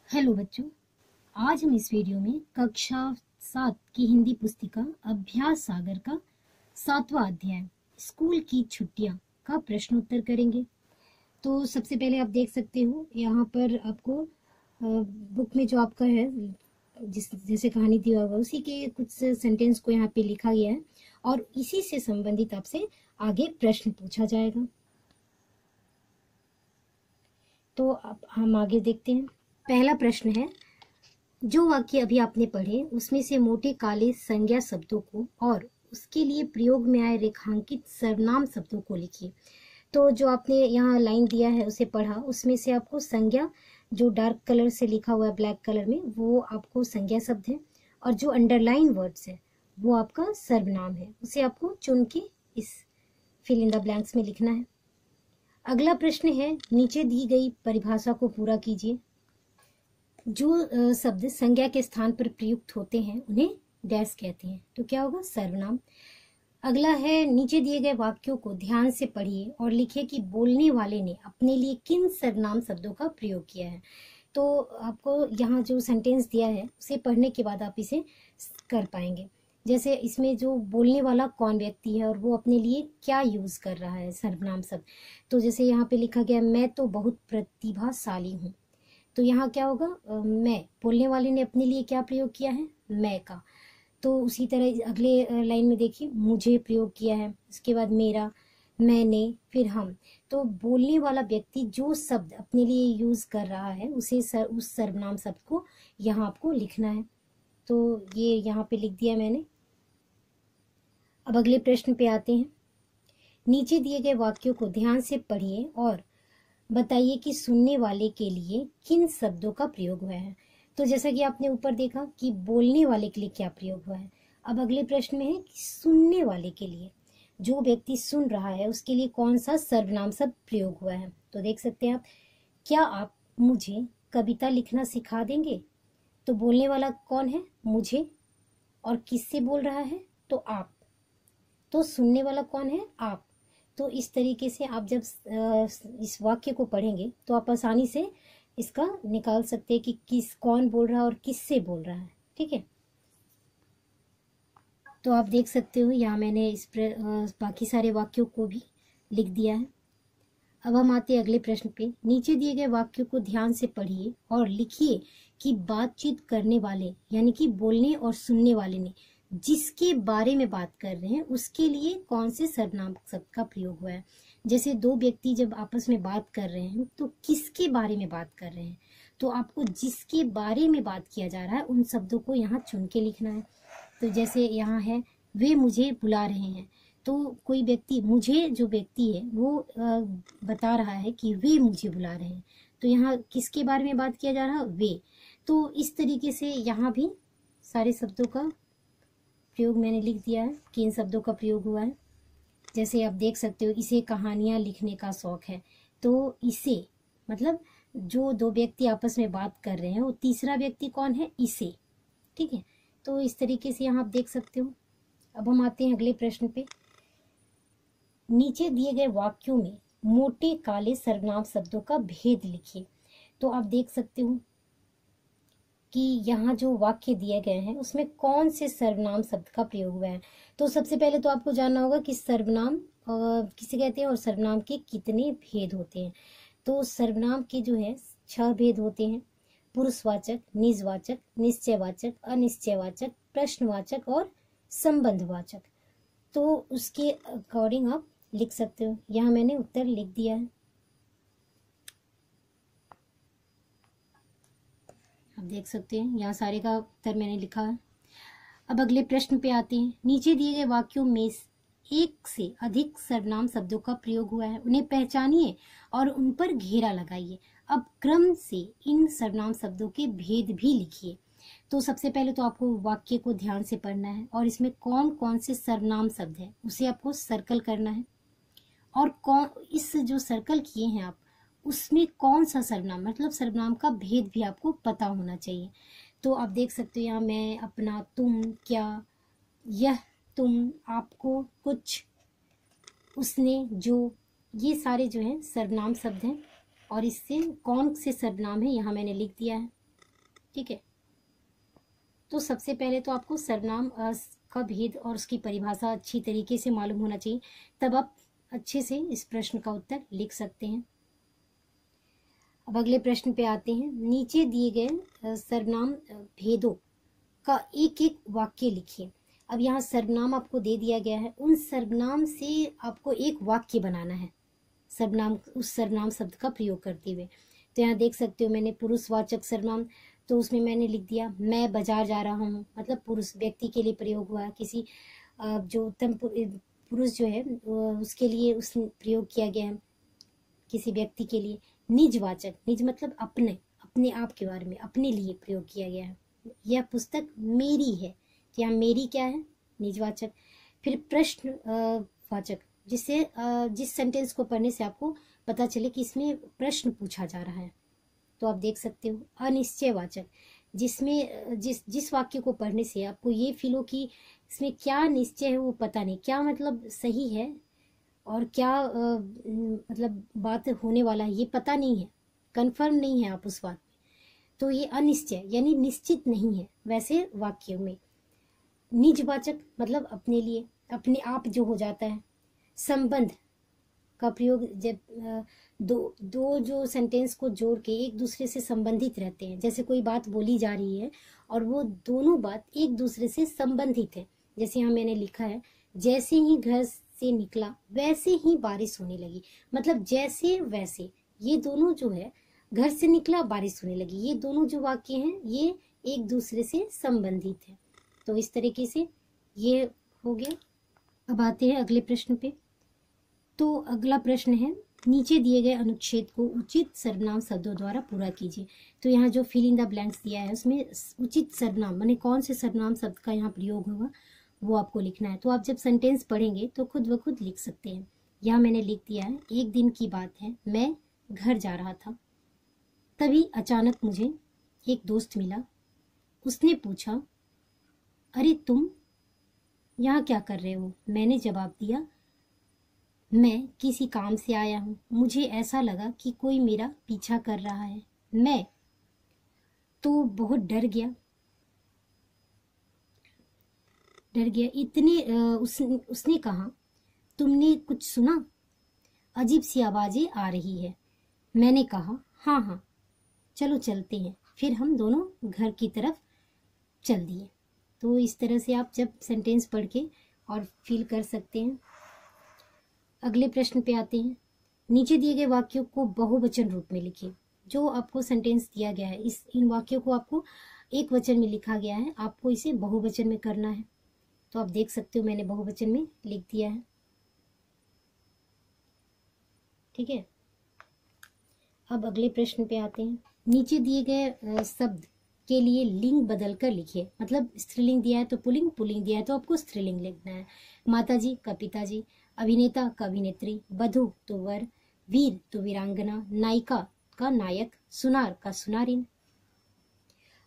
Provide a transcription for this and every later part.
Hello बच्चों, आज हम इस वीडियो में कक्षा 7 की हिंदी पुस्तिका अभ्यास सागर का 7वां अध्याय स्कूल की छुट्टियां का प्रश्न उत्तर करेंगे। तो सबसे पहले आप देख सकते हो यहाँ पर आपको बुक में जो आपका है जैसे कहानी दिया होगा उसी के कुछ सेंटेंस को यहाँ पे लिखा गया है और इसी से संबंधित आपसे आगे प्रश्न पूछा जाएगा। तो अब हम आगे देखते हैं। पहला प्रश्न है, जो वाक्य अभी आपने पढ़े उसमें से मोटे काले संज्ञा शब्दों को और उसके लिए प्रयोग में आए रेखांकित सर्वनाम शब्दों को लिखिए। तो जो आपने यहाँ लाइन दिया है उसे पढ़ा, उसमें से आपको संज्ञा जो डार्क कलर से लिखा हुआ है ब्लैक कलर में वो आपको संज्ञा शब्द है और जो अंडरलाइन वर्ड्स है वो आपका सर्वनाम है। उसे आपको चुन के इस फिल इन द ब्लैंक्स में लिखना है। अगला प्रश्न है, नीचे दी गई परिभाषा को पूरा कीजिए। जो शब्द संज्ञा के स्थान पर प्रयुक्त होते हैं उन्हें डैश कहते हैं, तो क्या होगा? सर्वनाम। अगला है, नीचे दिए गए वाक्यों को ध्यान से पढ़िए और लिखिए कि बोलने वाले ने अपने लिए किन सर्वनाम शब्दों का प्रयोग किया है। तो आपको यहाँ जो सेंटेंस दिया है उसे पढ़ने के बाद आप इसे कर पाएंगे। जैसे इसमें जो बोलने वाला कौन व्यक्ति है और वो अपने लिए क्या यूज कर रहा है सर्वनाम शब्द। तो जैसे यहाँ पे लिखा गया, मैं तो बहुत प्रतिभाशाली हूँ। तो यहाँ क्या होगा? मैं, बोलने वाले ने अपने लिए क्या प्रयोग किया है? मैं का। तो उसी तरह अगले लाइन में देखिए, मुझे प्रयोग किया है, उसके बाद मेरा, मैंने, फिर हम। तो बोलने वाला व्यक्ति जो शब्द अपने लिए यूज कर रहा है उसे उस सर्वनाम शब्द को यहाँ आपको लिखना है। तो ये यहाँ पे लिख दिया मैंने। अब अगले प्रश्न पे आते हैं। नीचे दिए गए वाक्यों को ध्यान से पढ़िए और बताइए कि सुनने वाले के लिए किन शब्दों का प्रयोग हुआ है। तो जैसा कि आपने ऊपर देखा कि बोलने वाले के लिए क्या प्रयोग हुआ है। अब अगले प्रश्न में है कि सुनने वाले के लिए, जो व्यक्ति सुन रहा है उसके लिए कौन सा सर्वनाम शब्द प्रयोग हुआ है। तो देख सकते हैं आप, क्या आप मुझे कविता लिखना सिखा देंगे। तो बोलने वाला कौन है? मुझे। और किससे बोल रहा है? तो आप। तो सुनने वाला कौन है? आप। तो इस तरीके से आप जब इस वाक्य को पढ़ेंगे तो आप आसानी से इसका निकाल सकते हैं कि कौन बोल रहा है और किससे बोल रहा है। ठीक है, तो आप देख सकते हो यहाँ मैंने बाकी सारे वाक्यों को भी लिख दिया है। अब हम आते हैं अगले प्रश्न पे। नीचे दिए गए वाक्यों को ध्यान से पढ़िए और लिखिए कि बातचीत करने वाले यानी कि बोलने और सुनने वाले ने जिसके बारे में बात कर रहे हैं उसके लिए कौन से सर्वनाम शब्द का प्रयोग हुआ है। जैसे दो व्यक्ति जब आपस में बात कर रहे हैं तो किसके बारे में बात कर रहे हैं, तो आपको जिसके बारे में बात किया जा रहा है उन शब्दों को यहाँ चुन के लिखना है। तो जैसे यहाँ है, वे मुझे बुला रहे हैं। तो कोई व्यक्ति, मुझे जो व्यक्ति है वो बता रहा है कि वे मुझे बुला रहे हैं, तो यहाँ किसके बारे में बात किया जा रहा है? वे। तो इस तरीके से यहाँ भी सारे शब्दों का प्रयोग मैंने लिख दिया है कि इन शब्दों का प्रयोग हुआ है। जैसे आप देख सकते हो, इसे कहानियां लिखने का शौक है। तो इसे मतलब जो दो व्यक्ति आपस में बात कर रहे हैं वो तीसरा व्यक्ति कौन है? इसे। ठीक है, तो इस तरीके से यहाँ आप देख सकते हो। अब हम आते हैं अगले प्रश्न पे। नीचे दिए गए वाक्यों में मोटे काले सर्वनाम शब्दों का भेद लिखिए। तो आप देख सकते हो कि यहाँ जो वाक्य दिए गए हैं उसमें कौन से सर्वनाम शब्द का प्रयोग हुआ है। तो सबसे पहले तो आपको जानना होगा कि सर्वनाम किसे कहते हैं और सर्वनाम के कितने भेद होते हैं। तो सर्वनाम के जो है 6 भेद होते हैं: पुरुषवाचक, निजवाचक, निश्चयवाचक, अनिश्चयवाचक, प्रश्नवाचक और संबंधवाचक। तो उसके अकॉर्डिंग आप लिख सकते हो। यहाँ मैंने उत्तर लिख दिया है, आप देख सकते हैं यहाँ सारे का उत्तर मैंने लिखा है। अब अगले प्रश्न पे आते हैं। नीचे दिए गए वाक्यों में एक से अधिक सर्वनाम शब्दों का प्रयोग हुआ है, उन्हें पहचानिए और उन पर घेरा लगाइए। अब क्रम से इन सर्वनाम शब्दों के भेद भी लिखिए। तो सबसे पहले तो आपको वाक्य को ध्यान से पढ़ना है और इसमें कौन कौन से सर्वनाम शब्द है उसे आपको सर्कल करना है और कौन, इस जो सर्कल किए हैं आप उसमें कौन सा सर्वनाम, मतलब सर्वनाम का भेद भी आपको पता होना चाहिए। तो आप देख सकते हो यहाँ मैं, अपना, तुम, क्या, यह, तुम, आपको, कुछ, उसने, जो, ये सारे जो हैं सर्वनाम शब्द हैं और इससे कौन से सर्वनाम है यहाँ मैंने लिख दिया है। ठीक है। तो सबसे पहले तो आपको सर्वनाम का भेद और उसकी परिभाषा अच्छी तरीके से मालूम होना चाहिए, तब आप अच्छे से इस प्रश्न का उत्तर लिख सकते हैं। अब अगले प्रश्न पे आते हैं। नीचे दिए गए सर्वनाम भेदों का एक एक वाक्य लिखिए। अब यहाँ सर्वनाम आपको दे दिया गया है, उन सर्वनाम से आपको एक वाक्य बनाना है, सर्वनाम उस सर्वनाम शब्द का प्रयोग करते हुए। तो यहाँ देख सकते हो मैंने पुरुषवाचक सर्वनाम, तो उसमें मैंने लिख दिया मैं बाजार जा रहा हूँ, मतलब पुरुष व्यक्ति के लिए प्रयोग हुआ, किसी जो उत्तम पुरुष जो है उसके लिए उस प्रयोग किया गया है, किसी व्यक्ति के लिए। निजवाचक, निज मतलब अपने, अपने आप के बारे में, अपने लिए प्रयोग किया गया है। यह पुस्तक मेरी है, तो यहाँ मेरी क्या है, निजवाचक। फिर प्रश्न वाचक, जिससे जिस सेंटेंस को पढ़ने से आपको पता चले कि इसमें प्रश्न पूछा जा रहा है, तो आप देख सकते हो। अनिश्चयवाचक, जिसमें जिस वाक्य को पढ़ने से आपको ये फील हो कि इसमें क्या निश्चय है वो पता नहीं, क्या मतलब सही है और क्या मतलब बात होने वाला है ये पता नहीं है, कंफर्म नहीं है आप उस बात में, तो ये अनिश्चय यानी निश्चित नहीं है, वैसे वाक्यों में। निजवाचक मतलब अपने लिए, अपने आप जो हो जाता है। संबंध का प्रयोग जब दो जो सेंटेंस को जोड़ के एक दूसरे से संबंधित रहते हैं, जैसे कोई बात बोली जा रही है और वो दोनों बात एक दूसरे से संबंधित है। जैसे यहाँ मैंने लिखा है जैसे ही घर से निकला वैसे ही बारिश होने लगी, मतलब जैसे वैसे, ये दोनों जो है, घर से निकला बारिश होने लगी, ये दोनों जो वाक्य हैं ये एक दूसरे से संबंधित है। तो इस तरीके से ये हो गया। अब आते हैं अगले प्रश्न पे। तो अगला प्रश्न है, नीचे दिए गए अनुच्छेद को उचित सर्वनाम शब्दों द्वारा पूरा कीजिए। तो यहाँ जो फिल इन द ब्लैंक्स दिया है उसमें उचित सर्वनाम माने कौन से सर्वनाम शब्द का यहाँ प्रयोग होगा वो आपको लिखना है। तो आप जब सेंटेंस पढ़ेंगे तो खुद ब खुद लिख सकते हैं। यहाँ मैंने लिख दिया है, एक दिन की बात है, मैं घर जा रहा था, तभी अचानक मुझे एक दोस्त मिला, उसने पूछा अरे तुम यहाँ क्या कर रहे हो। मैंने जवाब दिया मैं किसी काम से आया हूँ, मुझे ऐसा लगा कि कोई मेरा पीछा कर रहा है, मैं तो बहुत डर गया। इतने उसने कहा तुमने कुछ सुना, अजीब सी आवाजें आ रही है। मैंने कहा हाँ हाँ चलो चलते हैं, फिर हम दोनों घर की तरफ चल दिए। तो इस तरह से आप जब सेंटेंस पढ़ के और फील कर सकते हैं। अगले प्रश्न पे आते हैं। नीचे दिए गए वाक्यों को बहुवचन रूप में लिखिए। जो आपको सेंटेंस दिया गया है इन वाक्यों को आपको एक वचन में लिखा गया है, आपको इसे बहुवचन में करना है। तो आप देख सकते हो मैंने बहुवचन में लिख दिया है, ठीक है। अब अगले प्रश्न पे आते हैं। नीचे दिए गए शब्द के लिए लिंग बदल कर लिखिए, मतलब स्त्रीलिंग दिया है तो पुल्लिंग, पुल्लिंग दिया है तो आपको स्त्रीलिंग लिखना है। माताजी का पिताजी, अभिनेता का अभिनेत्री, वधु तो वर, वीर तो वीरांगना, नायिका का नायक, सुनार का सुनारिन।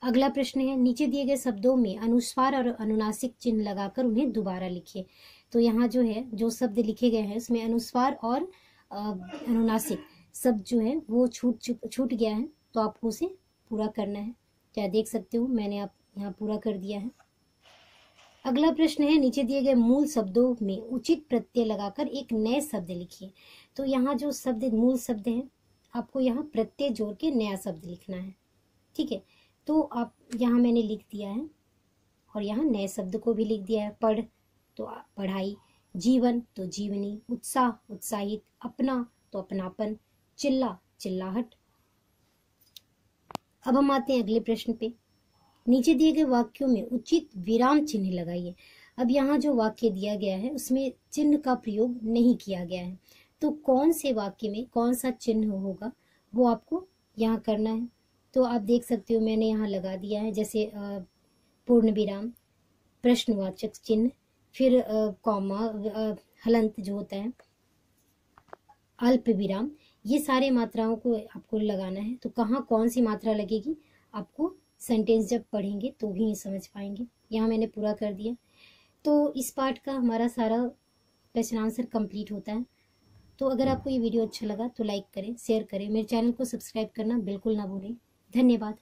अगला प्रश्न है, नीचे दिए गए शब्दों में अनुस्वार और अनुनासिक चिन्ह लगाकर उन्हें दोबारा लिखिए। तो यहाँ जो है जो शब्द लिखे गए हैं उसमें अनुस्वार और अनुनासिक शब्द जो है वो छूट गया है, तो आपको उसे पूरा करना है। क्या देख सकते हो मैंने आप यहाँ पूरा कर दिया है। अगला प्रश्न है, नीचे दिए गए मूल शब्दों में उचित प्रत्यय लगाकर एक नए शब्द लिखिए। तो यहाँ जो शब्द मूल शब्द हैं आपको यहाँ प्रत्यय जोड़ के नया शब्द लिखना है, ठीक है। तो आप यहाँ मैंने लिख दिया है और यहाँ नए शब्द को भी लिख दिया है। पढ़ तो पढ़ाई, जीवन तो जीवनी, उत्साह उत्साहित, अपना तो अपनापन, चिल्ला चिल्लाहट। अब हम आते हैं अगले प्रश्न पे। नीचे दिए गए वाक्यों में उचित विराम चिन्ह लगाइए। अब यहाँ जो वाक्य दिया गया है उसमें चिन्ह का प्रयोग नहीं किया गया है, तो कौन से वाक्य में कौन सा चिन्ह होगा वो आपको यहाँ करना है। तो आप देख सकते हो मैंने यहाँ लगा दिया है, जैसे पूर्ण विराम, प्रश्नवाचक चिन्ह, फिर कॉमा, हलंत जो होता है, अल्प विराम, ये सारे मात्राओं को आपको लगाना है। तो कहाँ कौन सी मात्रा लगेगी आपको सेंटेंस जब पढ़ेंगे तो ही समझ पाएंगे। यहाँ मैंने पूरा कर दिया। तो इस पार्ट का हमारा सारा क्वेश्चन आंसर कंप्लीट होता है। तो अगर आपको ये वीडियो अच्छा लगा तो लाइक करें, शेयर करें, मेरे चैनल को सब्सक्राइब करना बिल्कुल ना भूलें। धन्यवाद।